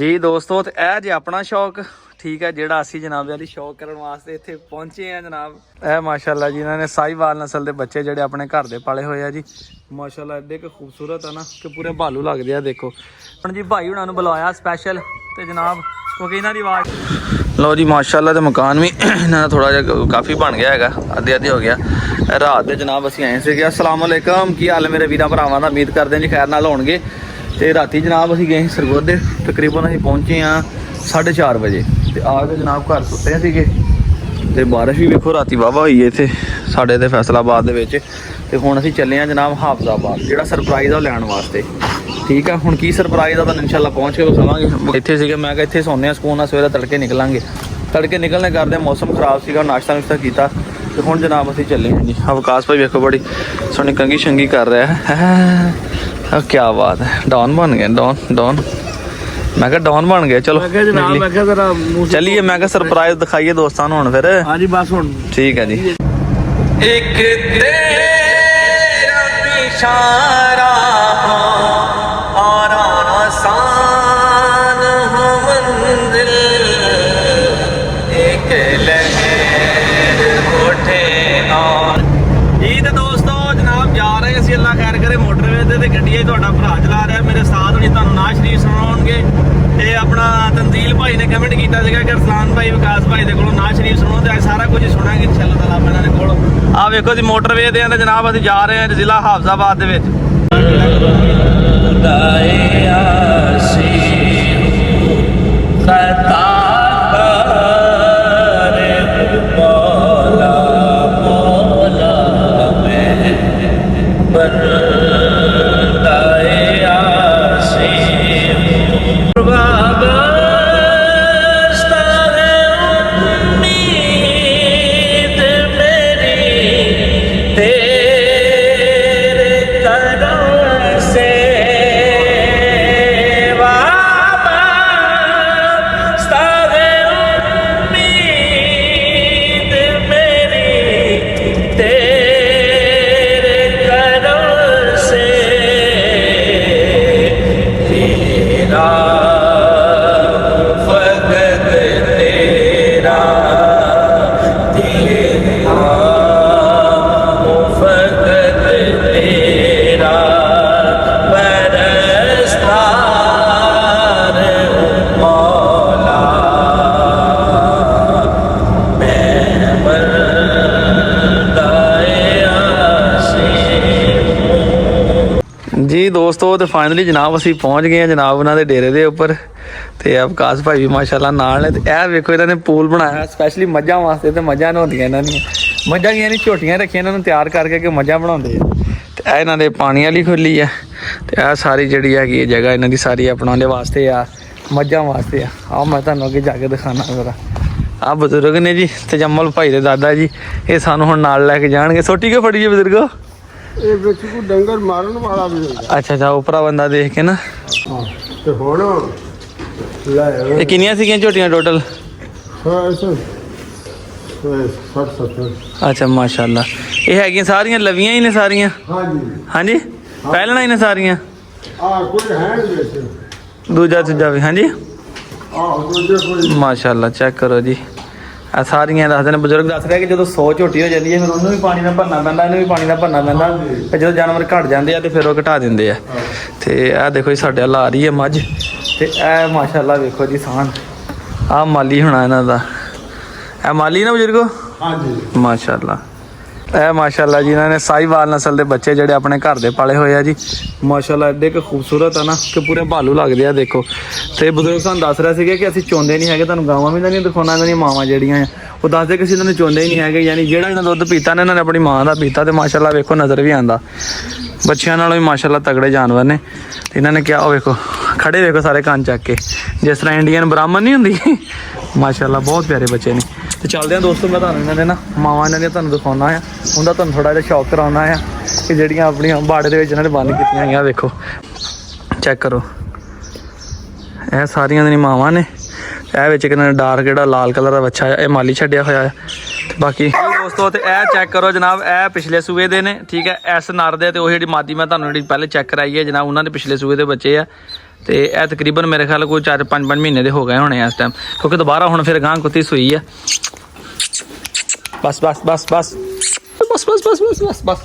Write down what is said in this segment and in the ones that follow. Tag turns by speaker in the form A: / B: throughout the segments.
A: जी दोस्तों तो यह जे अपना शौक ठीक है जेड़ा असी जनाब वाली शौक करने वास्ते इत्थे पहुंचे हैं जनाब। यह माशाल्लाह जी इन्होंने साहिवाल नस्ल के बच्चे जेडे अपने घर दे पाले हुए हैं जी। माशाल्लाह एडे के खूबसूरत है ना कि पूरे भालू लगते हैं। देखो हम जी भाई हुणां नूं बुलाया स्पैशल तो जनाब क्योंकि इन्हां दी आवाज़ लो जी माशाल्लाह तो मकान भी इन्हां दा थोड़ा जिहा काफ़ी बन गया है, अद्धे अद्धे हो गया। रात के जनाब असीं आए थे। अस्सलाम वालेकुम, की हाल है मेरे वीरां भरावां दा? उम्मीद करते हैं जी खैर नाल होणगे। तो राती जनाब असीं गए सरगोधे, तकरीबन असीं पहुंचे हाँ 4:30 बजे। तो आ के जनाब घर सुते थे तो बारिश भी वेखो राती वाहवा हुई है इत्थे साडे ते फैसलाबाद दे विच। ते हुण असीं चले हाँ जनाब हाफजाबाद, जिहड़ा सरप्राइज़ है लैण वास्ते। ठीक है हुण की सरप्राइज़ है तुहानूं इंशाअल्लाह पहुँच के विखावांगे। इत्थे सीगे मैं कहा इत्थे सोने सकून नाल, सवेरे तड़के निकलांगे। तड़के निकलने करदे मौसम खराब सीगा, नाश्ता नुश्ता कीता तो हुण जनाब असीं चले हैं जी। अवकाश भाई वेखो बड़ी सोहनी कंघी शंघी कर रहा है। क्या बात है, डॉन बन गए, डॉन डॉन। मैं क्या डॉन बन गया। चलो चलिए मैं क्या सरप्राइज दिखाइए दोस्तों हुण फिर। हाँ जी बस हुण ठीक है जी। एक तेरा इशारा और आसान हो मंजिल, एक लहर उठे और जी। तो दोस्तों जनाब जा रहे हैं अल्लाह खैर करे मोटरवे ते गड्डी तुहाडा भरा चला रहा मेरे साथ हुणी तुहानूं नाज़ शरीफ सुणाउणगे। ते अपना तंजील भाई ने कमेंट किया कि अरसान भाई विकास भाई के कोलों नाज़ शरीफ सुनो तो सारा कुछ ही सुनांगे इंशाअल्लाह ताला इन्हां दे कोलों। आ वेखो जी मोटरवे ते जनाब असीं जा रहे हैं जिला हाफजाबाद दे विच। जी दोस्तों तो फाइनली जनाब असीं पहुँच गए हैं जनाब उन्होंने डेरे के उपर। तो अवकाश भाई भी माशाल्लाह नाल ने। यह वेखो इन्होंने पूल बनाया स्पैशली मझां वास्ते। तो मझां नहाउंदियां इन्हां दियां मझां की झोटियां रखियां इन्होंने तैयार करके कि मझां बनाउंदे। तो यह इन्होंने पानी वाली खुली है। तो यह सारी जिहड़ी हैगी जगह इन्हां दी सारी अपनाने वास्ते आ, मझां वास्ते आ। आओ मैं तुहानूं अगे जाके दिखाना जरा। आ बजुर्ग ने जी तजम्मल भाई दे दादा जी, ये सानूं हुण नाल लैके जाणगे। सोटी क्यों फड़ी है बजुर्गो?
B: डंगर मारन वाला भी
A: अच्छा अच्छा उपरा बंदा देख के ना।
B: ते हुण
A: ये कितनियां सीगियां झोटियां टोटल?
B: 60-70।
A: अच्छा माशाल्लाह। ये हैगियां सारियां लवियां ही ने सारियां?
B: हाँ जी
A: हाँ जी पहलना ही ने सारियां?
B: कोई है नहीं वैसे।
A: दूजा तीजा भी? हाँ जी
B: दूजे कोई
A: माशाल्लाह चेक करो जी। आ सारियां दसदे ने बजुर्ग दस रहे कि जो 100 झोटी हो जाती है फिर उन्होंने भी पानी का भरना पैंदा, इन्हूं भी पानी का भरना पैंदा। फिर जो जानवर घट जाते हैं तो फिर वो घटा देंगे है। तो यह देखो जी साढ़े ला रही है मझ। तो यह माशाल्लाह वेखो जी सान आ माली होना इन्हां दा। ए माली ना बजुर्गो?
B: हाँ जी
A: माशाल्लाह। यह माशाल्लाह जी इन्होंने साहिवाल नस्ल के बच्चे जेडे अपने घर दे पाले हुए हैं जी। माशाल्लाह एडे के खूबसूरत है ना कि पूरे भालू लगते हैं। देखो तो बुजुर्ग सानूं दस रहे थे कि असीं चोंदे नहीं है, तुहानूं गावां भी नहीं दिखाउणा, इन्हां दी मावां जिहड़ियां वो दसदे कि इन्होंने चोंदे ही नहीं है। यानी जिहड़ा इन्हां दुध पीता ने इन्होंने अपनी माँ का पीता। तो माशाल्लाह वेखो नज़र भी आंदा बच्चियां नालों भी माशाल्लाह तगड़े जानवर ने। इन्होंने क्या वेखो खड़े वेखो सारे कान चक के जिस तरह इंडियन ब्राह्मण नहीं होंदी। माशाल्लाह बहुत प्यारे बच्चे ने। तो चलते हैं दोस्तों मैं तुहानूं इन्हां दे ना मावां इन्हां दियां तुहानूं दिखाउणा है, उनका तुहानूं थोड़ा जिहा शौक कराउणा है कि जिहड़ियां अपनी बाड़े दे विच इन्हां ने बंद कीतियां होईयां। वेखो चेक करो यह सारियां दी मावां ने। यह विच इन्हां ने डार्क जिहड़ा लाल कलर का बच्चा है यह माली छड्डिया होया है। बाकी दोस्तों तो यह चेक करो जनाब यह पिछले सूए दे ने। ठीक है इस नर दे ते ओह जिहड़ी मादी मैं तुहानूं जिहड़ी पहले चेक कराई है जनाब उन्होंने पिछले सूए दे बच्चे है। ਤੇ ਇਹ ਤਕਰੀਬਨ ਮੇਰੇ ਖਿਆਲ ਕੋਈ 4-5 ਮਹੀਨੇ ਦੇ ਹੋ ਗਏ ਹੋਣੇ ਇਸ ਟਾਈਮ, ਕਿਉਂਕਿ ਦੁਬਾਰਾ ਹੁਣ ਫਿਰ ਗਾਂ ਕੁੱਤੀ ਸੂਈ ਆ। ਬਸ ਬਸ ਬਸ ਬਸ ਬਸ ਬਸ ਬਸ ਬਸ ਬਸ ਬਸ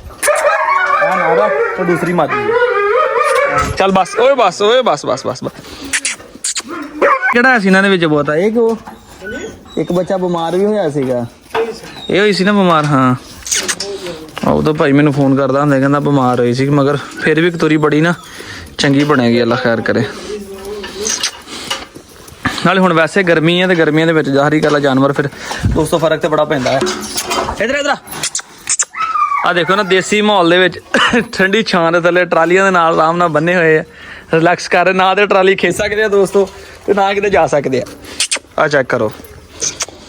A: ਆ ਨਾ तो दूसरी माती चल बस ओए बस बस बस बस ਕਿਹੜਾ ਸੀ ਇਹਨਾਂ ਦੇ ਵਿੱਚ ਬਹੁਤ ਆ ਇਹ ਕਿ ਇੱਕ ਬੱਚਾ ਬਿਮਾਰ ਵੀ ਹੋਇਆ ਸੀਗਾ, ਇਹ ਹੋਈ ਸੀ ਨਾ ਬਿਮਾਰ। ਹਾਂ ਉਦੋਂ ਭਾਈ ਮੈਨੂੰ ਫੋਨ ਕਰਦਾ ਹੁੰਦਾ, ਕਹਿੰਦਾ ਬਿਮਾਰ ਹੋਈ ਸੀ, ਮਗਰ ਫਿਰ ਵੀ ਕਤੂਰੀ ਬੜੀ ਨਾ ਚੰਗੀ ਬਣੇਗੀ, ਅੱਲਾ ਖੈਰ ਕਰੇ। ਨਾਲੇ ਹੁਣ ਵੈਸੇ ਗਰਮੀ ਹੈ ਤੇ ਗਰਮੀਆਂ ਦੇ ਵਿੱਚ ਜ਼ਾਹਰੀ ਗੱਲ ਜਾਨਵਰ ਫਿਰ ਦੋਸਤੋ ਫਰਕ ਤੇ ਬੜਾ ਪੈਂਦਾ ਹੈ। ਇਧਰ ਆ ਦੇਖੋ ਨਾ ਦੇਸੀ ਮਾਹੌਲ ਦੇ ਵਿੱਚ ਠੰਡੀ ਛਾਂ ਦੇ ਥੱਲੇ ਟਰਾਲੀਆਂ ਦੇ ਨਾਲ ਆਰਾਮ ਨਾਲ ਬੰਨੇ ਹੋਏ ਆ, ਰਿਲੈਕਸ ਕਰ ਰਹੇ, ਨਾ ਤੇ ਟਰਾਲੀ ਖਿੱਚ ਸਕਦੇ ਆ ਦੋਸਤੋ ਤੇ ਨਾ ਕਿਤੇ ਜਾ ਸਕਦੇ ਆ ਚੈੱਕ ਕਰੋ।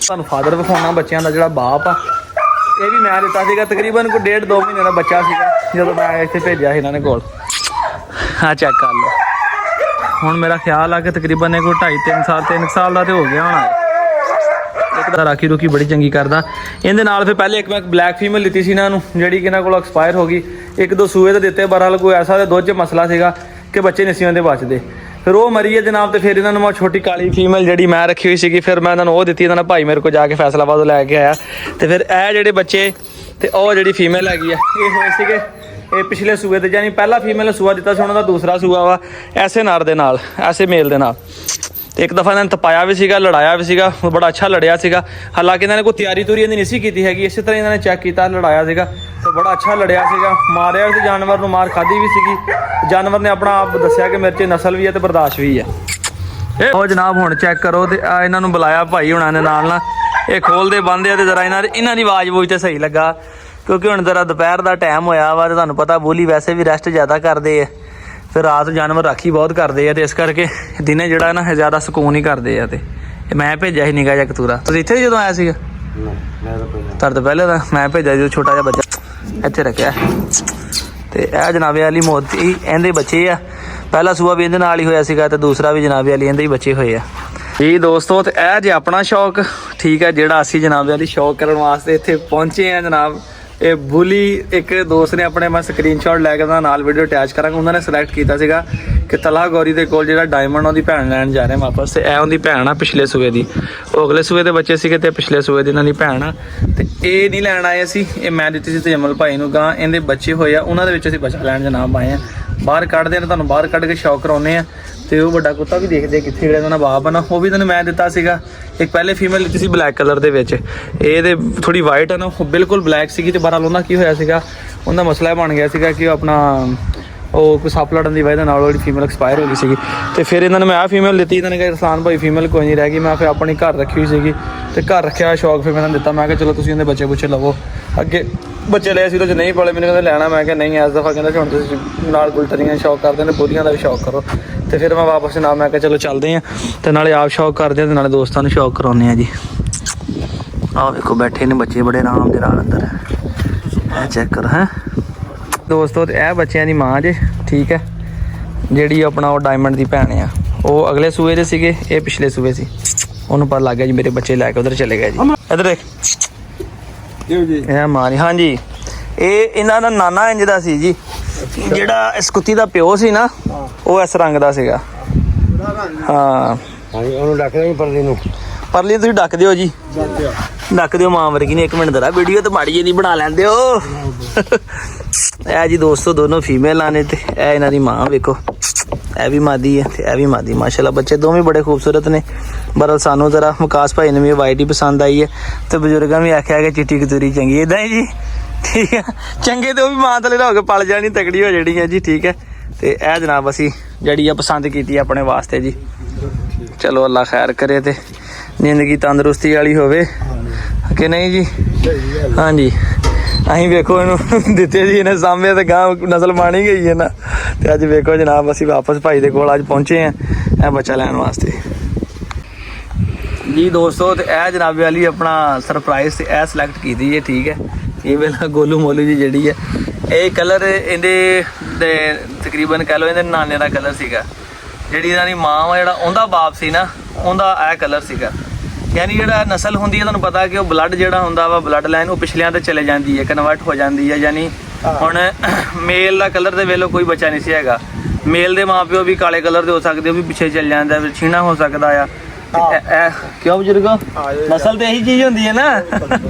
A: ਤੁਹਾਨੂੰ ਫਾਦਰ ਵਿਖਾਉਣਾ ਬੱਚਿਆਂ ਦਾ ਜਿਹੜਾ ਬਾਪ ਆ, ਇਹ ਵੀ ਮੈਂ ਦਿੱਤਾ ਸੀਗਾ, ਤਕਰੀਬਨ ਕੋਈ 1.5-2 ਮਹੀਨੇ ਦਾ ਬੱਚਾ ਸੀਗਾ ਜਦੋਂ ਮੈਂ ਇੱਥੇ ਭੇਜਿਆ ਸੀ ਇਹਨਾਂ ਨੇ ਕੋਲ। ਚੈੱਕ ਕਰ ਲਓ, ਹੁਣ ਮੇਰਾ ਖਿਆਲ ਆ ਕਿ ਤਕਰੀਬਨ ਇਹ ਕੋਈ 2.5-3 ਸਾਲ ਦਾ ਤੇ ਹੋ ਗਿਆ ਹੋਣਾ। ਇੱਕ ਤਾਂ ਰਾਖੀ ਰੁਕੀ ਬੜੀ ਚੰਗੀ ਕਰਦਾ। ਇਹਦੇ ਨਾਲ ਫਿਰ ਪਹਿਲੇ ਇੱਕ ਮੈਂ ਬਲੈਕ ਫੀਮੇਲ ਲਿੱਤੀ ਸੀ ਇਹਨਾਂ ਨੂੰ, ਜਿਹੜੀ ਕਿ ਇਹਨਾਂ ਕੋਲ ਐਕਸਪਾਇਰ ਹੋ ਗਈ। 1-2 ਸੂਏ ਤਾਂ ਦਿੱਤੇ, ਬਹਰਹਾਲ ਕੋਈ ਐਸਾ ਦੁੱਧ 'ਚ ਮਸਲਾ ਸੀਗਾ ਕਿ ਬੱਚੇ ਨਹੀਂ ਸੀ ਉਹਦੇ ਬਚਦੇ, ਫਿਰ ਉਹ ਮਰੀ ਹੈ ਜਨਾਬ। ਤੇ ਫਿਰ ਇਹਨਾਂ ਨੂੰ ਮੈਂ ਛੋਟੀ ਕਾਲੀ ਫੀਮੇਲ ਜਿਹੜੀ ਮੈਂ ਰੱਖੀ ਹੋਈ ਸੀਗੀ, ਫਿਰ ਮੈਂ ਇਹਨਾਂ ਨੂੰ ਉਹ ਦਿੱਤੀ। ਇਹਨਾਂ ਦਾ ਭਾਈ ਮੇਰੇ ਕੋਲ ਜਾ ਕੇ ਫੈਸਲਾਬਾਦ ਲੈ ਕੇ ਆਇਆ, ਤੇ ਫਿਰ ਇਹ ਜਿਹੜੇ ਬੱਚੇ ਤੇ ਉਹ ਜਿਹੜੀ ਫੀਮੇਲ ਹੈਗੀ ਆ, ਇਹ ਹੋਏ ਸੀਗੇ ਇਹ ਪਿਛਲੇ ਸੂਏ ਤੇ, ਯਾਨੀ ਪਹਿਲਾ ਫੀਮੇਲ ਸੂਆ ਦਿੱਤਾ ਸੀ, ਉਹਨਾਂ ਦਾ ਦੂਸਰਾ ਸੂਆ ਵਾ ਐਸੇ ਨਰ ਦੇ ਨਾਲ, ਐਸੇ ਮੇਲ ਦੇ ਨਾਲ। ਤੇ ਇੱਕ ਦਫਾ ਇਹਨਾਂ ਨੇ ਤਪਾਇਆ ਵੀ ਸੀਗਾ, ਲੜਾਇਆ ਵੀ ਸੀਗਾ, ਬੜਾ ਅੱਛਾ ਲੜਿਆ ਸੀਗਾ। ਹਾਲਾਂਕਿ ਇਹਨਾਂ ਨੇ ਕੋਈ ਤਿਆਰੀ ਤੁਰੀ ਇਹਦੀ ਨਹੀਂ ਸੀ ਕੀਤੀ ਹੈਗੀ, ਇਸੇ ਤਰ੍ਹਾਂ ਇਹਨਾਂ ਨੇ ਚੈੱਕ ਕੀਤਾ, ਲੜਾਇਆ ਸੀਗਾ ਤੇ ਬੜਾ ਅੱਛਾ ਲੜਿਆ ਸੀਗਾ। ਮਾਰਿਆ ਵੀ ਜਾਨਵਰ ਨੂੰ, ਮਾਰ ਖਾਧੀ ਵੀ ਸੀਗੀ। ਜਾਨਵਰ ਨੇ ਆਪਣਾ ਆਪ ਦੱਸਿਆ ਕਿ ਮੇਰੇ 'ਚ ਨਸਲ ਵੀ ਹੈ ਤੇ ਬਰਦਾਸ਼ਤ ਵੀ ਹੈ। ਉਹ ਜਨਾਬ ਹੁਣ ਚੈੱਕ ਕਰੋ, ਤੇ ਇਹਨਾਂ ਨੂੰ ਬੁਲਾਇਆ ਭਾਈ ਹੁਣਾਂ ਨੇ ਨਾਲ ਨਾ, ਇਹ ਖੋਲਦੇ ਬੰਦੇ ਆ ਤੇ ਜ਼ਰਾ ਇਹਨਾਂ ਦੀ ਆਵਾਜ਼ ਬੂਝ ਤੇ ਸਹੀ ਲੱਗਾ, ਕਿਉਂਕਿ ਹੁਣ ਜ਼ਰਾ ਦੁਪਹਿਰ ਦਾ ਟਾਈਮ ਹੋਇਆ ਵਾ ਤੇ ਤੁਹਾਨੂੰ ਪਤਾ ਬੋਲੀ ਵੈਸੇ ਵੀ ਰੈਸਟ ਜ਼ਿਆਦਾ ਕਰਦੇ ਆ, ਫਿਰ ਰਾਤ ਜਾਨਵਰ ਰਾਖੀ ਬਹੁਤ ਕਰਦੇ ਆ, ਤੇ ਇਸ ਕਰਕੇ ਦਿਨੇ ਜਿਹੜਾ ਨਾ ਜ਼ਿਆਦਾ ਸਕੂਨ ਹੀ ਕਰਦੇ ਆ। ਤੇ ਮੈਂ ਭੇਜਿਆ ਸੀ ਨਿੱਕਾ ਜਿਹਾ ਕਤੂਰਾ, ਤੁਸੀਂ ਇੱਥੇ ਜਦੋਂ ਆਇਆ ਸੀਗਾ? ਤੁਹਾਡੇ ਤੋਂ ਪਹਿਲੇ ਤਾਂ ਮੈਂ ਭੇਜਿਆ ਜਦੋਂ ਛੋਟਾ ਜਿਹਾ ਬੱਚਾ ਇੱਥੇ ਰੱਖਿਆ। ਤੇ ਇਹ ਜਨਾਬੇ ਵਾਲੀ ਮੋਤੀ ਇਹਦੇ ਬੱਚੇ ਆ, ਪਹਿਲਾ ਸੂਆ ਵੀ ਇਹਦੇ ਨਾਲ ਹੀ ਹੋਇਆ ਸੀਗਾ ਤੇ ਦੂਸਰਾ ਵੀ ਜਨਾਬੇ ਵਾਲੀ ਇਹਦੇ ਹੀ ਬੱਚੇ ਹੋਏ ਆ ਜੀ ਦੋਸਤੋ। ਤੇ ਇਹ ਜੇ ਆਪਣਾ ਸ਼ੌਕ ਠੀਕ ਹੈ, ਜਿਹੜਾ ਅਸੀਂ ਜਨਾਬੇ ਵਾਲੀ ਸ਼ੌਕ ਕਰਨ ਵਾਸਤੇ ਇੱਥੇ ਪਹੁੰਚੇ ਆ ਜਨਾਬ। ਇਹ ਬੁਲੀ ਇੱਕ ਦੋਸਤ ਨੇ ਆਪਣੇ, ਮੈਂ ਸਕਰੀਨਸ਼ਾਟ ਲੈ ਕੇ ਉਹਦਾ ਨਾਲ ਵੀਡੀਓ ਅਟੈਚ ਕਰਾਂਗਾ, ਉਹਨਾਂ ਨੇ ਸਿਲੈਕਟ ਕੀਤਾ ਸੀਗਾ ਕਿ ਤਲਾ ਗੌਰੀ ਦੇ ਕੋਲ ਜਿਹੜਾ ਡਾਇਮੰਡ ਉਹਦੀ ਭੈਣ ਲੈਣ ਜਾ ਰਹੇ ਵਾਪਸ। ਤੇ ਇਹ ਉਹਦੀ ਭੈਣ ਆ ਪਿਛਲੇ ਸੂਏ ਦੀ, ਉਹ ਅਗਲੇ ਸੂਏ ਦੇ ਬੱਚੇ ਸੀਗੇ ਤੇ ਪਿਛਲੇ ਸੂਏ ਦੀ ਇਹਨਾਂ ਦੀ ਭੈਣ ਆ। ਤੇ ਇਹ ਨਹੀਂ ਲੈਣ ਆਏ ਅਸੀਂ, ਇਹ ਮੈਂ ਦਿੱਤੀ ਸੀ ਤਜਮਲ ਭਾਈ ਨੂੰ ਗਾਂ, ਇਹਦੇ ਬੱਚੇ ਹੋਏ ਆ, ਉਹਨਾਂ ਦੇ ਵਿੱਚ ਅਸੀਂ ਬੱਚਾ ਲੈਣ ਜਨਾਬ ਆਏ ਆ। ਬਾਹਰ ਕੱਢਦੇ ਨੇ, ਤੁਹਾਨੂੰ ਬਾਹਰ ਕੱਢ ਕੇ ਸ਼ੌਕ ਕਰਾਉਂਦੇ ਆ। ਤੇ ਉਹ ਵੱਡਾ ਕੁੱਤਾ ਵੀ ਦੇਖਦੇ ਕਿੱਥੇ, ਜਿਹੜਾ ਉਹਨਾਂ ਦਾ ਬਾਪ ਆ ਨਾ, ਉਹ ਵੀ ਤੁਹਾਨੂੰ ਮੈਂ ਦਿੱਤਾ ਸੀਗਾ। ਇੱਕ ਪਹਿਲੇ ਫੀਮੇਲ ਲਿੱਤੀ ਸੀ ਬਲੈਕ ਕਲਰ ਦੇ ਵਿੱਚ, ਇਹਦੇ ਥੋੜੀ ਵਾਈਟ ਆ ਨਾ, ਉਹ ਬਿਲਕੁਲ ਬਲੈਕ ਸੀਗੀ। ਤੇ ਬਹਰਹਾਲ ਉਹਦਾ ਕੀ ਹੋਇਆ ਸੀਗਾ, ਉਹਦਾ ਮਸਲਾ ਬਣ ਗਿਆ ਸੀਗਾ ਕਿ ਉਹ ਆਪਣਾ ਉਹ ਕੋਈ ਸੱਪ ਲੜਨ ਦੀ ਵਜ੍ਹਾ ਨਾਲ ਉਹਦੀ ਫੀਮੇਲ ਐਕਸਪਾਇਰ ਹੋ ਗਈ ਸੀਗੀ। ਤੇ ਫਿਰ ਇਹਨਾਂ ਨੂੰ ਮੈਂ ਆਹ ਫੀਮੇਲ ਦਿੱਤੀ, ਇਹਨਾਂ ਨੇ ਕਿਹਾ ਰਸਾਨ ਭਾਈ ਫੀਮੇਲ ਕੋਈ ਨਹੀਂ ਰਹਿ ਗਈ। ਮੈਂ ਫਿਰ ਆਪਣੀ ਘਰ ਰੱਖੀ ਹੋਈ ਸੀਗੀ ਤੇ ਘਰ ਰੱਖਿਆ ਸ਼ੌਕ, ਫਿਰ ਮੈਨੂੰ ਦਿੱਤਾ। ਮੈਂ ਕਿਹਾ ਚਲੋ ਤੁਸੀਂ ਉਹਦੇ ਬੱਚੇ ਬੁੱਚੇ ਲਵੋ, ਅੱਗੇ ਬੱਚੇ ਲਏ ਸੀ ਤਾਂ ਜੇ ਨਹੀਂ ਪਾਲੇ ਮੈਨੂੰ ਕਹਿੰਦੇ ਲੈਣਾ, ਮੈਂ ਕਿਹਾ ਨਹੀਂ ਇਸ ਦਫਾ ਕਹਿੰਦਾ ਹੁਣ ਤੁਸੀਂ ਨਾਲ ਗੁਲਟਰੀਆਂ ਸ਼ੌਕ ਕਰਦੇ ਨੇ, ਬੋਲੀਆਂ ਦਾ ਵੀ ਸ਼ੌਕ ਕਰੋ। ਤੇ ਫਿਰ ਮੈਂ ਵਾਪਸ ਨਾਲ ਮੈਂ ਕਿਹਾ ਚਲੋ ਚੱਲਦੇ ਹਾਂ, ਤੇ ਨਾਲੇ ਆਪ ਸ਼ੌਕ ਕਰਦੇ ਹਾਂ ਤੇ ਨਾਲੇ ਦੋਸਤਾਂ ਨੂੰ ਸ਼ੌਕ ਕਰਾਉਂਦੇ ਹਾਂ ਜੀ। ਆਹ ਵੇਖੋ ਬੈਠੇ ਨੇ ਬੱਚੇ ਬੜੇ ਆਰਾਮ ਦੇ ਨਾਲ ਅੰਦਰ, ਇਹ ਚੈੱਕ ਕਰੋ ਹੈ ਦੋਸਤੋ। ਤੇ ਇਹ ਬੱਚਿਆਂ ਦੀ ਮਾਂ ਜੇ ਠੀਕ ਹੈ, ਜਿਹੜੀ ਆਪਣਾ ਉਹ ਡਾਇਮੰਡ ਦੀ ਭੈਣ ਆ, ਉਹ ਅਗਲੇ ਸੂਏ ਦੇ ਸੀਗੇ, ਇਹ ਪਿਛਲੇ ਸੂਏ ਸੀ। ਉਹਨੂੰ ਪਤਾ ਲੱਗ ਗਿਆ ਜੀ ਮੇਰੇ ਬੱਚੇ ਲੈ ਕੇ ਉਧਰ ਚਲੇ ਗਏ ਜੀ। ਇੱਧਰ ਦੇਖ ਇਹ ਮਾਂ, ਹਾਂਜੀ ਇਹ ਇਹਨਾਂ ਦਾ ਨਾਨਾ ਇੰਜ ਦਾ ਸੀ ਜੀ, ਜਿਹੜਾ ਇਸ ਕੁੱਤੀ ਦਾ ਪਿਓ ਸੀ ਨਾ, ਉਹ ਇਸ ਰੰਗ ਦਾ ਸੀਗਾ। ਹਾਂ
B: ਉਹਨੂੰ ਡੱਕ ਦੇ ਪਰਲੀ ਨੂੰ,
A: ਪਰਲੀ ਤੁਸੀਂ ਡੱਕ ਦਿਓ ਜੀ, ਡੱਕ ਦਿਓ ਮਾਂ ਵਰਗੀ ਨੇ। 1 ਮਿੰਟ ਜ਼ਰਾ ਵੀਡੀਓ ਤਾਂ ਮਾੜੀ ਜਿਹੀ ਬਣਾ ਲੈਂਦੇ ਹੋ। ਇਹ ਜੀ ਦੋਸਤੋ ਦੋਨੋਂ ਫੀਮੇਲਾਂ ਨੇ, ਤੇ ਇਹ ਇਹਨਾਂ ਦੀ ਮਾਂ ਵੇਖੋ, ਇਹ ਵੀ ਮਾਦੀ ਹੈ ਤੇ ਇਹ ਵੀ ਮਾਦੀ। ਮਾਸ਼ਾਅੱਲਾ ਬੱਚੇ ਦੋਵੇਂ ਬੜੇ ਖੂਬਸੂਰਤ ਨੇ। ਬਰਲ ਸਾਨੂੰ ਜ਼ਰਾ ਵਿਕਾਸ ਭਾਈ ਨੇ ਵੀ ਵਾਈਟ ਹੀ ਪਸੰਦ ਆਈ ਹੈ, ਤੇ ਬਜ਼ੁਰਗਾਂ ਵੀ ਆਖਿਆ ਕਿ ਚਿੱਟੀ ਕਤੂਰੀ ਚੰਗੀ, ਇੱਦਾਂ ਹੀ ਜੀ ਠੀਕ ਹੈ। ਚੰਗੇ ਤੇ ਉਹ ਵੀ ਮਾਂ ਥੱਲੇ ਹੋ ਕੇ ਪਲ ਜਾਣੀ, ਤਕੜੀ ਹੋ ਜਾਣੀ ਹੈ ਜੀ ਠੀਕ ਹੈ। ਤੇ ਇਹ ਜਨਾਬ ਅਸੀਂ ਜਿਹੜੀ ਆ ਪਸੰਦ ਕੀਤੀ ਆਪਣੇ ਵਾਸਤੇ ਜੀ। ਚਲੋ ਅੱਲਾ ਖੈਰ ਕਰੇ ਤੇ ਜ਼ਿੰਦਗੀ ਤੰਦਰੁਸਤੀ ਵਾਲੀ ਹੋਵੇ ਕਿ ਨਹੀਂ ਜੀ। ਹਾਂਜੀ ਅਸੀਂ ਵੇਖੋ ਇਹਨੂੰ ਦਿੱਤੇ ਜੀ, ਇਹਨੇ ਸਾਹਮਣੇ ਤੇ ਗਾਂ ਨਸਲ ਮਾਣੀ ਗਈ ਹੈ ਨਾ। ਤੇ ਅੱਜ ਵੇਖੋ ਜਨਾਬ ਅਸੀਂ ਵਾਪਸ ਭਾਈ ਦੇ ਕੋਲ ਅੱਜ ਪਹੁੰਚੇ ਆ ਇਹ ਬੱਚਾ ਲੈਣ ਵਾਸਤੇ ਜੀ ਦੋਸਤੋ। ਤੇ ਇਹ ਜਨਾਬੇ ਵਾਲੀ ਆਪਣਾ ਸਰਪ੍ਰਾਈਜ਼ ਤੇ ਇਹ ਸਿਲੈਕਟ ਕੀਤੀ ਹੈ ਠੀਕ ਹੈ। ਇਹ ਵੇਲਾ ਗੋਲੂ ਮੋਲੂ ਜੀ ਜਿਹੜੀ ਹੈ, ਇਹ ਕਲਰ ਇਹਦੇ ਦੇ ਤਕਰੀਬਨ ਕਹਿ ਲਓ ਇਹਦੇ ਨਾਨੇ ਦਾ ਕਲਰ ਸੀਗਾ। ਜਿਹੜੀ ਇਹਨਾਂ ਦੀ ਮਾਂ ਵਾ, ਜਿਹੜਾ ਉਹਦਾ ਬਾਪ ਸੀ ਨਾ, ਉਹਦਾ ਇਹ ਕਲਰ ਸੀਗਾ। ਯਾਨੀ ਜਿਹੜਾ ਨਸਲ ਹੁੰਦੀ ਹੈ ਤੁਹਾਨੂੰ ਪਤਾ ਕਿ ਉਹ ਬਲੱਡ ਜਿਹੜਾ ਹੁੰਦਾ ਵਾ, ਬਲੱਡ ਲਾਈਨ ਉਹ ਪਿਛਲਿਆਂ ਤੇ ਚਲੇ ਜਾਂਦੀ ਹੈ, ਕਨਵਰਟ ਹੋ ਜਾਂਦੀ ਹੈ। ਯਾਨੀ ਹੁਣ ਮੇਲ ਦਾ ਕਲਰ ਦੇ ਵੇਲੇ ਕੋਈ ਬੱਚਾ ਨਹੀਂ ਸੀ ਹੈਗਾ, ਮੇਲ ਦੇ ਮਾਪਿਓ ਵੀ ਕਾਲੇ ਕਲਰ ਦੇ ਹੋ ਸਕਦੇ, ਉਹ ਵੀ ਪਿੱਛੇ ਚੱਲ ਜਾਂਦਾ, ਫਿਰ ਛੀਣਾ ਹੋ ਸਕਦਾ ਆ। ਕਿਉਂ ਬਜ਼ੁਰਗੋ, ਨਸਲ ਤੇ ਇਹੀ ਚੀਜ਼ ਹੁੰਦੀ ਹੈ ਨਾ।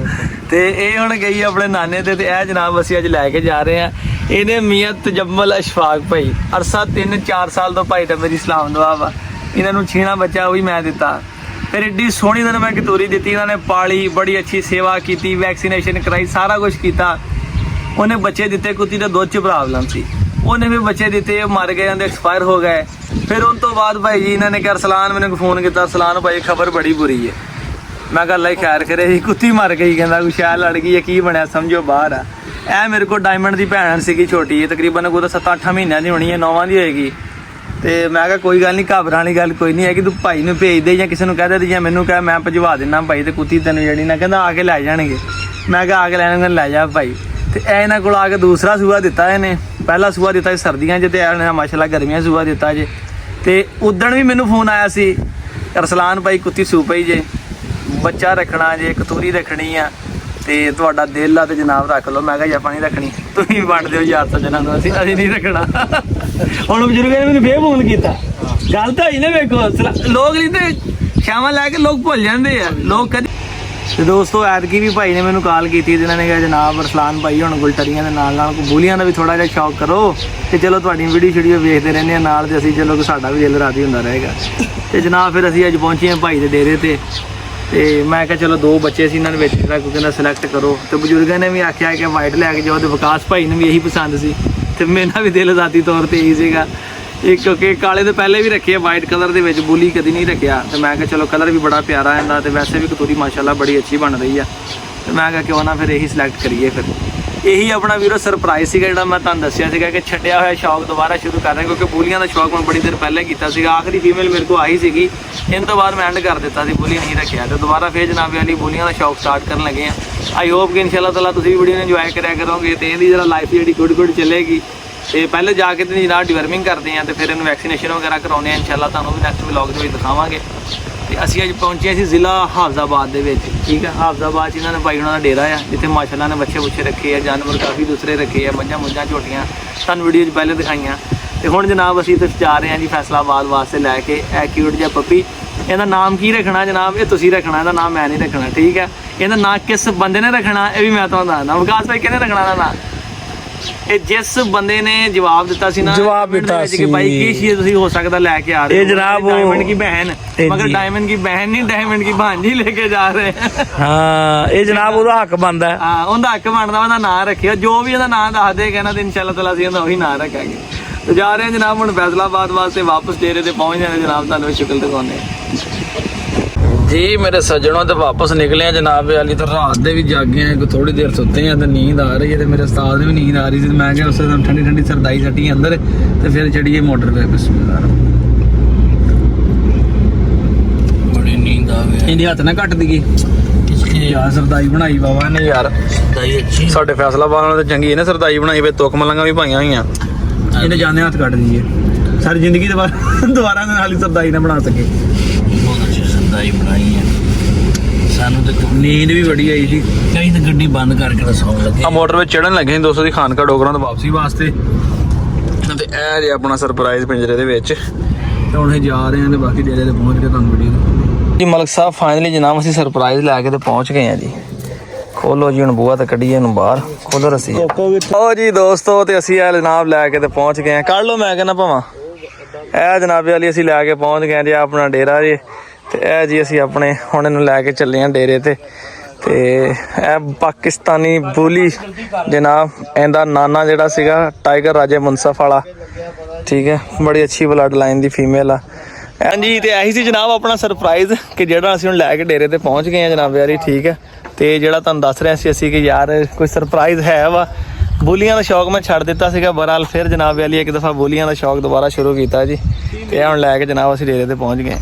A: ਤੇ ਇਹ ਹੁਣ ਗਈ ਆਪਣੇ ਨਾਨੇ ਤੇ ਇਹ ਜਨਾਬ ਅਸੀਂ ਅੱਜ ਲੈ ਕੇ ਜਾ ਰਹੇ ਆ। ਇਹਨੇ ਮੀਆਂ ਤਜਮਲ ਅਸ਼ਫਾਕ ਭਾਈ, ਅਰਸਾ 3-4 ਸਾਲ ਤੋਂ ਭਾਈ ਤਾਂ ਮੇਰੀ ਇਸਲਾਮ ਦੁਆ ਵਾ। ਇਹਨਾਂ ਨੂੰ ਛੀਣਾ ਬੱਚਾ ਉਹ ਵੀ ਮੈਂ ਦਿੱਤਾ। ਫਿਰ ਏਡੀ ਸੋਹਣੀ ਇਹਨਾਂ ਨੂੰ ਮੈਂ ਕਤੂਰੀ ਦਿੱਤੀ, ਇਹਨਾਂ ਨੇ ਪਾਲੀ, ਬੜੀ ਅੱਛੀ ਸੇਵਾ ਕੀਤੀ, ਵੈਕਸੀਨੇਸ਼ਨ ਕਰਾਈ, ਸਾਰਾ ਕੁਝ ਕੀਤਾ। ਉਹਨੇ ਬੱਚੇ ਦਿੱਤੇ, ਕੁੱਤੀ ਦਾ ਦੁੱਧ 'ਚ ਪ੍ਰੋਬਲਮ ਸੀ, ਉਹਨੇ ਵੀ ਬੱਚੇ ਦਿੱਤੇ, ਮਰ ਗਏ, ਜਾਂਦੇ ਐਕਸਪਾਇਰ ਹੋ ਗਏ। ਫਿਰ ਉਸ ਤੋਂ ਬਾਅਦ ਭਾਈ ਜੀ ਇਹਨਾਂ ਨੇ ਕਿਹਾ, ਅਰਸਲਾਨ ਮੈਨੂੰ ਫੋਨ ਕੀਤਾ, ਅਰਸਲਾਨ ਭਾਈ ਖਬਰ ਬੜੀ ਬੁਰੀ ਹੈ। ਮੈਂ ਕਿਹਾ ਅੱਲਾ ਹੀ ਖੈਰ ਕਰੇ ਜੀ, ਕੁੱਤੀ ਮਰ ਗਈ। ਕਹਿੰਦਾ ਕੋਈ ਸ਼ਾਇਦ ਲੜ ਗਈ ਹੈ, ਕੀ ਬਣਿਆ ਸਮਝੋ ਬਾਹਰ ਆ। ਇਹ ਮੇਰੇ ਕੋਲ ਡਾਇਮੰਡ ਦੀ ਭੈਣ ਸੀਗੀ ਛੋਟੀ, ਇਹ ਤਕਰੀਬਨ ਕੋਈ 7-8 ਮਹੀਨਿਆਂ ਦੀ ਹੋਣੀ ਹੈ, 9ਵਾਂ ਦੀ ਹੋਏਗੀ। ਤੇ ਮੈਂ ਕਿਹਾ ਕੋਈ ਗੱਲ ਨਹੀਂ, ਘਬਰਾਉਣ ਵਾਲੀ ਗੱਲ ਕੋਈ ਨਹੀਂ ਹੈ ਕਿ ਤੂੰ ਭਾਈ ਨੂੰ ਭੇਜ ਦੇ ਜਾਂ ਕਿਸੇ ਨੂੰ ਕਹਿ ਦੇ, ਜਾਂ ਮੈਨੂੰ ਕਹਿ ਮੈਂ ਭਜਵਾ ਦਿੰਦਾ ਭਾਈ, ਤੇ ਕੁੱਤੀ ਤੈਨੂੰ ਜਿਹੜੀ ਨਾ ਕਹਿੰਦਾ ਆ ਕੇ ਲੈ ਜਾਣਗੇ। ਮੈਂ ਕਿਹਾ ਆ ਕੇ ਲੈਣਗੇ, ਲੈ ਜਾ ਭਾਈ। ਤੇ ਇਹ ਇਹਨਾਂ ਕੋਲ ਆ ਕੇ ਦੂਸਰਾ ਸੂਆ ਦਿੱਤਾ ਇਹਨੇ। ਪਹਿਲਾ ਸੂਆ ਦਿੱਤਾ ਸੀ ਸਰਦੀਆਂ 'ਚ, ਤੇ ਇਹਨੇ ਮਾਸ਼ਾਅੱਲਾ ਗਰਮੀਆਂ ਸੂਆ ਦਿੱਤਾ ਜੇ। ਤੇ ਉਦਣ ਵੀ ਮੈਨੂੰ ਫੋਨ ਆਇਆ ਸੀ, ਅਰਸਲਾਨ ਭਾਈ ਕੁੱਤੀ ਸੂ ਪਈ ਜੇ, ਬੱਚਾ ਰੱਖਣਾ ਜੇ, ਕਤੂਰੀ ਰੱਖਣੀ ਆ, ਤੇ ਤੁਹਾਡਾ ਦਿਲ ਆ ਤੇ ਜਨਾਬ ਰੱਖ ਲਓ। ਮੈਂ ਕਿਹਾ ਆਪਾਂ ਨਹੀਂ ਰੱਖਣੀ, ਤੁਸੀਂ ਵੰਡ ਦਿਓ ਯਾਰ ਸੱਜਣਾ ਨੂੰ, ਅਸੀਂ ਨਹੀਂ ਰੱਖਣਾ। ਹੁਣ ਬਜ਼ੁਰਗਾਂ ਨੇ ਮੈਨੂੰ ਫੇਰ ਫੋਨ ਕੀਤਾ, ਗੱਲ ਤਾਂ ਹੋਈ ਨਾ। ਵੇਖੋ ਲੋਕ ਨਹੀਂ ਤੇ ਸ਼ਾਮਾਂ ਲੈ ਕੇ ਲੋਕ ਭੁੱਲ ਜਾਂਦੇ ਆ ਲੋਕ ਕਦੀ। ਤੇ ਦੋਸਤੋ ਐਤਕੀ ਵੀ ਭਾਈ ਨੇ ਮੈਨੂੰ ਕਾਲ ਕੀਤੀ, ਜਿਨ੍ਹਾਂ ਨੇ ਕਿਹਾ ਜਨਾਬ ਅਰਸਲਾਨ ਭਾਈ ਹੁਣ ਗੁਲਟਰੀਆਂ ਦੇ ਨਾਲ ਨਾਲ ਬੂਲੀਆਂ ਦਾ ਵੀ ਥੋੜਾ ਜਿਹਾ ਸ਼ੌਕ ਕਰੋ, ਤੇ ਚਲੋ ਤੁਹਾਡੀ ਵੀਡੀਓ ਵੇਖਦੇ ਰਹਿੰਦੇ ਆ ਨਾਲ, ਤੇ ਅਸੀਂ ਚਲੋ ਸਾਡਾ ਵੀ ਦਿਲ ਰਾਜ਼ੀ ਹੁੰਦਾ ਰਹੇਗਾ। ਤੇ ਜਨਾਬ ਫਿਰ ਅਸੀਂ ਅੱਜ ਪਹੁੰਚੇ ਹਾਂ ਭਾਈ ਦੇ ਡੇਰੇ ਤੇ ਮੈਂ ਕਿਹਾ ਚਲੋ 2 ਬੱਚੇ ਸੀ ਇਹਨਾਂ ਦੇ ਵਿੱਚ, ਜਿਹੜਾ ਕੋਈ ਕਹਿੰਦਾ ਸਿਲੈਕਟ ਕਰੋ। ਤੇ ਬਜ਼ੁਰਗਾਂ ਨੇ ਵੀ ਆਖਿਆ ਕਿ ਵਾਈਟ ਲੈ ਕੇ ਜਾਓ, ਤੇ ਵਿਕਾਸ ਭਾਈ ਨੂੰ ਵੀ ਇਹੀ ਪਸੰਦ ਸੀ, ਤੇ ਮੇਰਾ ਵੀ ਦਿਲ ਜ਼ਾਤੀ ਤੌਰ ਤੇ ਇਹੀ ਸੀਗਾ। ਇਹ ਕਿਉਂਕਿ ਕਾਲੇ ਦੇ ਪਹਿਲੇ ਵੀ ਰੱਖੇ ਆ, ਵਾਈਟ ਕਲਰ ਦੇ ਵਿੱਚ ਬੂਲੀ ਕਦੀ ਨਹੀਂ ਰੱਖਿਆ। ਤੇ ਮੈਂ ਕਿਹਾ ਚਲੋ ਕਲਰ ਵੀ ਬੜਾ ਪਿਆਰਾ ਆਂਦਾ, ਤੇ ਵੈਸੇ ਵੀ ਕਤੂਰੀ ਮਾਸ਼ਾਅੱਲਾ ਬੜੀ ਅੱਛੀ ਬਣ ਰਹੀ ਆ। ਤੇ ਮੈਂ ਕਿਹਾ ਕਿਉਂ ਨਾ ਫਿਰ ਇਹੀ ਸਿਲੈਕਟ ਕਰੀਏ। ਫਿਰ ਇਹੀ ਆਪਣਾ ਵੀਰੋ ਸਰਪ੍ਰਾਈਜ਼ ਸੀਗਾ, ਜਿਹੜਾ ਮੈਂ ਤੁਹਾਨੂੰ ਦੱਸਿਆ ਸੀਗਾ ਕਿ ਛੱਡਿਆ ਹੋਇਆ ਸ਼ੌਕ ਦੁਬਾਰਾ ਸ਼ੁਰੂ ਕਰ ਰਿਹਾ, ਕਿਉਂਕਿ ਬੂਲੀਆਂ ਦਾ ਸ਼ੌਕ ਮੈਂ ਬੜੀ ਦੇਰ ਪਹਿਲਾਂ ਕੀਤਾ ਸੀਗਾ। ਆਖਰੀ ਫੀਮੇਲ ਮੇਰੇ ਕੋਲ ਆਈ ਸੀਗੀ, ਇਹਨਾਂ ਤੋਂ ਬਾਅਦ ਮੈਂ ਐਂਡ ਕਰ ਦਿੱਤਾ ਸੀ, ਬੂਲੀ ਨਹੀਂ ਰੱਖਿਆ। ਤੇ ਦੁਬਾਰਾ ਫਿਰ ਜਨਾਬ ਵਾਲੀ ਬੂਲੀਆਂ ਦਾ ਸ਼ੌਕ ਸਟਾਰਟ ਕਰਨ ਲੱਗੇ ਆ। ਆਈ ਹੋਪ ਕਿ ਇਨਸ਼ਾਅੱਲਾ ਤਾਲਾ ਤੁਸੀਂ ਵੀ ਵੀਡੀਓ ਨੂੰ ਇੰਜੋਏ ਕਰਿਆ ਕਰੋਗੇ, ਤੇ ਇਹਦੀ ਜਿਹੜਾ ਲਾਈਫ ਜਿਹੜੀ ਗੁੱਡ ਚੱਲੇਗੀ। ਤੇ ਪਹਿਲੇ ਜਾ ਕੇ ਤੇ ਜਨਾਬ ਡਿਵਰਮਿੰਗ ਕਰਦੇ ਆ, ਤੇ ਫਿਰ ਇਹਨੂੰ ਵੈਕਸੀਨੇਸ਼ਨ ਵਗੈਰਾ ਕਰਾਉਂਦੇ ਆ। ਇਨਸ਼ਾਅੱਲਾ ਤੁਹਾਨੂੰ ਵੀ ਨੈਕਸਟ ਵਲੌਗ ਦੇ ਵਿੱਚ ਦਿਖਾਵਾਂਗੇ। ਤੇ ਅਸੀਂ ਅੱਜ ਪਹੁੰਚੇ ਸੀ ਜ਼ਿਲ੍ਹਾ ਹਾਫਜ਼ਾਬਾਦ ਦੇ ਵਿੱਚ, ਠੀਕ ਹੈ। ਹਾਫਜ਼ਾਬਾਦ 'ਚ ਇਹਨਾਂ ਨੇ ਭਾਈ ਉਹਨਾਂ ਦਾ ਡੇਰਾ ਆ, ਜਿੱਥੇ ਮਾਸ਼ਾਅੱਲਾ ਨੇ ਬੱਚੇ ਰੱਖੇ ਆ, ਜਾਨਵਰ ਕਾਫੀ ਦੂਸਰੇ ਰੱਖੇ ਆ, ਮੱਝਾਂ ਮੁੱਝਾਂ ਝੋਟੀਆਂ, ਤੁਹਾਨੂੰ ਵੀਡੀਓ 'ਚ ਪਹਿਲੇ ਦਿਖਾਈਆਂ। ਤੇ ਹੁਣ ਜਨਾਬ ਅਸੀਂ ਇੱਥੇ ਜਾ ਰਹੇ ਹਾਂ ਜੀ ਫੈਸਲਾਬਾਦ ਵਾਸਤੇ ਲੈ ਕੇ ਇਹ ਕਿਊਟ ਜਿਹਾ ਪੱਪੀ। ਇਹਦਾ ਨਾਮ ਕੀ ਰੱਖਣਾ ਜਨਾਬ, ਇਹ ਤੁਸੀਂ ਰੱਖਣਾ, ਇਹਦਾ ਨਾਮ ਮੈਂ ਨਹੀਂ ਰੱਖਣਾ, ਠੀਕ ਹੈ। ਇਹਦਾ ਨਾਂ ਕਿਸ ਬੰਦੇ ਨੇ ਰੱਖਣਾ ਇਹ ਵੀ ਮੈਂ ਤੁਹਾਨੂੰ ਦੱਸਦਾ। ਵਿਕਾਸ ਭਾਈ ਕਿਹਨੇ ਰੱਖਣਾ ਇਹਦਾ ਨਾਂ? ਇਹ ਜਿਸ ਬੰਦੇ ਨੇ ਜਵਾਬ ਦਿੱਤਾ ਸੀ ਨਾ,
B: ਜਵਾਬ ਦਿੱਤਾ
A: ਸੀ ਕਿ ਭਾਈ ਕੀ ਚੀਜ਼ ਤੁਸੀਂ ਹੋ ਸਕਦਾ ਲੈ ਕੇ ਆ ਰਹੇ ਹੋ,
B: ਇਹ ਜਨਾਬ
A: डायमंड की बहन, मगर डायमंड की बहन नहीं, डायमंड की भांजी लेके जा रहे हैं।
B: ਹਾਂ ਇਹ ਜਨਾਬ ਉਹਦਾ ਹੱਕ ਬਣਦਾ ਹੈ।
A: ਹਾਂ ਉਹਦਾ ਹੱਕ ਬਣਦਾ, ਉਹਦਾ ਨਾਂ ਰੱਖਿਓ, ਜੋ ਵੀ ਉਹਦਾ ਨਾਂ ਦੱਸ ਦੇ ਕਹਿਣਾ, ਤੇ ਇਨਸ਼ਾਅੱਲਾ ਤਾਲਾ ਅਸੀਂ ਉਹਦਾ ਉਹੀ ਨਾਂ ਰੱਖਾਂਗੇ। ਤੇ ਜਾ ਰਹੇ ਹਾਂ ਜਨਾਬ ਹੁਣ ਫੈਸਲਾਬਾਦ ਵਾਸਤੇ, ਵਾਪਸ ਡੇਰੇ ਤੇ ਪਹੁੰਚ ਜਾਣੇ ਜਨਾਬ, ਤੁਹਾਨੂੰ ਸ਼ਕਲ ਦਿਖਾਉਂਦੇ ਜੀ ਮੇਰੇ ਸੱਜਣੋਂ। ਤੇ ਵਾਪਸ ਨਿਕਲੇ ਆ ਜਨਾਬ ਵਾਲੀ, ਤਾਂ ਰਾਤ ਦੇ ਵੀ ਜਾਗੇ ਆ, ਥੋੜੀ ਦੇਰ ਸੁੱਤੇ ਆ, ਤੇ ਨੀਂਦ ਆ ਰਹੀ ਹੈ, ਤੇ ਮੇਰੇ ਉਸਤਾਦ ਨੂੰ ਵੀ ਨੀਂਦ ਆ ਰਹੀ ਸੀ। ਮੈਂ ਕਿਹਾ ਉਸੇ ਠੰਡੀ ਠੰਡੀ ਸਰਦਾਈ ਸੱਟੀ ਅੰਦਰ, ਤੇ ਫਿਰ ਚੜੀਏ ਮੋਟਰ ਤੇ। ਬਿਸਮਿਲ੍ਲਾਹ,
B: ਬੜੀ ਨੀਂਦ ਆ ਗਈ।
A: ਇਹਦੀ ਹੱਥ ਨਾ ਕੱਟ ਦੀਗੀ ਯਾਰ, ਸਰਦਾਈ ਬਣਾਈ ਬਾਬਾ ਨੇ ਯਾਰ,
B: ਸਰਦਾਈ ਅੱਛੀ
A: ਸਾਡੇ ਫੈਸਲਾਬਾਦ ਨਾਲ ਤਾਂ ਚੰਗੀ ਇਹਨੇ ਸਰਦਾਈ ਬਣਾਈ, ਵੇ ਤੁਕ ਮਲੰਗਾ ਵੀ ਪਾਈਆਂ ਹੋਈਆਂ, ਇਹਨੇ ਜਾਂਦੇ ਹੱਥ ਕੱਟ ਦੀਏ। ਸਾਰੀ ਜ਼ਿੰਦਗੀ ਦੁਬਾਰਾ ਦੇ ਨਾਲ ਹੀ ਸਰਦਾਈ ਨਾ ਬਣਾ ਸਕੇ।
B: ਬਹੁਤ ਅੱਛੀ ਸਰਦਾਈ ਬਣਾਈ ਹੈ। ਸਾਨੂੰ ਤਾਂ
A: ਨੀਂਦ ਵੀ ਬੜੀ ਆਈ ਸੀ।
B: ਕਈ ਤਾਂ ਗੱਡੀ ਬੰਦ ਕਰਕੇ ਸੌਣ ਲੱਗੇ
A: ਆ ਮੋਟਰ ਵਿੱਚ ਚੜਨ ਲੱਗੇ ਸੀ 200 ਦੀ ਖਾਨਕਾ ਡੋਗਰਾਂ ਤੋਂ ਵਾਪਸੀ ਵਾਸਤੇ। ਤੇ ਇਹ ਜੇ ਆਪਣਾ ਸਰਪ੍ਰਾਈਜ਼ ਪਿੰਜਰੇ ਦੇ ਵਿੱਚ, ਤੇ ਹੁਣ ਅਸੀਂ ਜਾ ਰਹੇ ਹਾਂ, ਤੇ ਬਾਕੀ ਡੇਰੇ ਤੇ ਪਹੁੰਚ ਕੇ ਤੁਹਾਨੂੰ ਵੀਡੀਓ ਜੀ। ਮਲਕ ਸਾਹਿਬ ਫਾਈਨਲੀ ਜਨਾਬ ਅਸੀਂ ਸਰਪ੍ਰਾਈਜ਼ ਲੈ ਕੇ ਤੇ ਪਹੁੰਚ ਗਏ ਆ ਜੀ। ਖੋਲੋ ਜੀ ਹੁਣ ਬੂਹਾ ਤੇ ਕੱਢੀਏ ਇਹਨੂੰ ਬਾਹਰ, ਖੋਲੋ ਰੱਸੀ। ਓ ਜੀ ਦੋਸਤੋ, ਤੇ ਅਸੀਂ ਇਹ ਜਨਾਬ ਲੈ ਕੇ ਤੇ ਪਹੁੰਚ ਗਏ ਆ। ਕੱਢ ਲਓ ਮੈਂ ਕਹਿੰਦਾ ਭਾਵਾਂ। ਇਹ ਜਨਾਬੇ ਵਾਲੀ ਅਸੀਂ ਲੈ ਕੇ ਪਹੁੰਚ ਗਏ ਜੀ, ਆਪਣਾ ਡੇਰਾ ਜੀ। ਤੇ ਇਹ ਜੀ ਅਸੀਂ ਆਪਣੇ ਹੁਣ ਇਹਨੂੰ ਲੈ ਕੇ ਚੱਲੇ ਆ ਡੇਰੇ ਤੇ। ਤੇ ਇਹ ਪਾਕਿਸਤਾਨੀ ਬੂਲੀ ਜਨਾਬ, ਇਹਦਾ ਨਾਨਾ ਜਿਹੜਾ ਸੀਗਾ ਟਾਈਗਰ ਰਾਜੇ ਮੁਨਸਫ ਵਾਲਾ, ਠੀਕ ਹੈ, ਬੜੀ ਅੱਛੀ ਬਲੱਡ ਲਾਈਨ ਦੀ ਫੀਮੇਲ ਆ। ਹਾਂਜੀ ਤੇ ਇਹੀ ਸੀ ਜਨਾਬ ਆਪਣਾ ਸਰਪ੍ਰਾਈਜ਼, ਕਿ ਜਿਹੜਾ ਅਸੀਂ ਹੁਣ ਲੈ ਕੇ ਡੇਰੇ ਤੇ ਪਹੁੰਚ ਗਏ ਆ ਜਨਾਬ ਯਾਰੀ, ਠੀਕ ਹੈ। ਤੇ ਜਿਹੜਾ ਤੁਹਾਨੂੰ ਦੱਸ ਰਿਹਾ ਸੀ ਅਸੀਂ ਕਿ ਯਾਰ ਕੋਈ ਸਰਪ੍ਰਾਈਜ਼ ਹੈ ਵਾ। ਬੋਲੀਆਂ ਦਾ ਸ਼ੌਕ ਮੈਂ ਛੱਡ ਦਿੱਤਾ ਸੀਗਾ, ਬਹਰਾਲ ਫਿਰ ਜਨਾਬ ਵਾਲੀ ਇੱਕ ਦਫਾ ਬੋਲੀਆਂ ਦਾ ਸ਼ੌਕ ਦੁਬਾਰਾ ਸ਼ੁਰੂ ਕੀਤਾ ਜੀ। ਤੇ ਹੁਣ ਲੈ ਕੇ ਜਨਾਬ ਅਸੀਂ ਡੇਰੇ ਤੇ ਪਹੁੰਚ ਗਏ।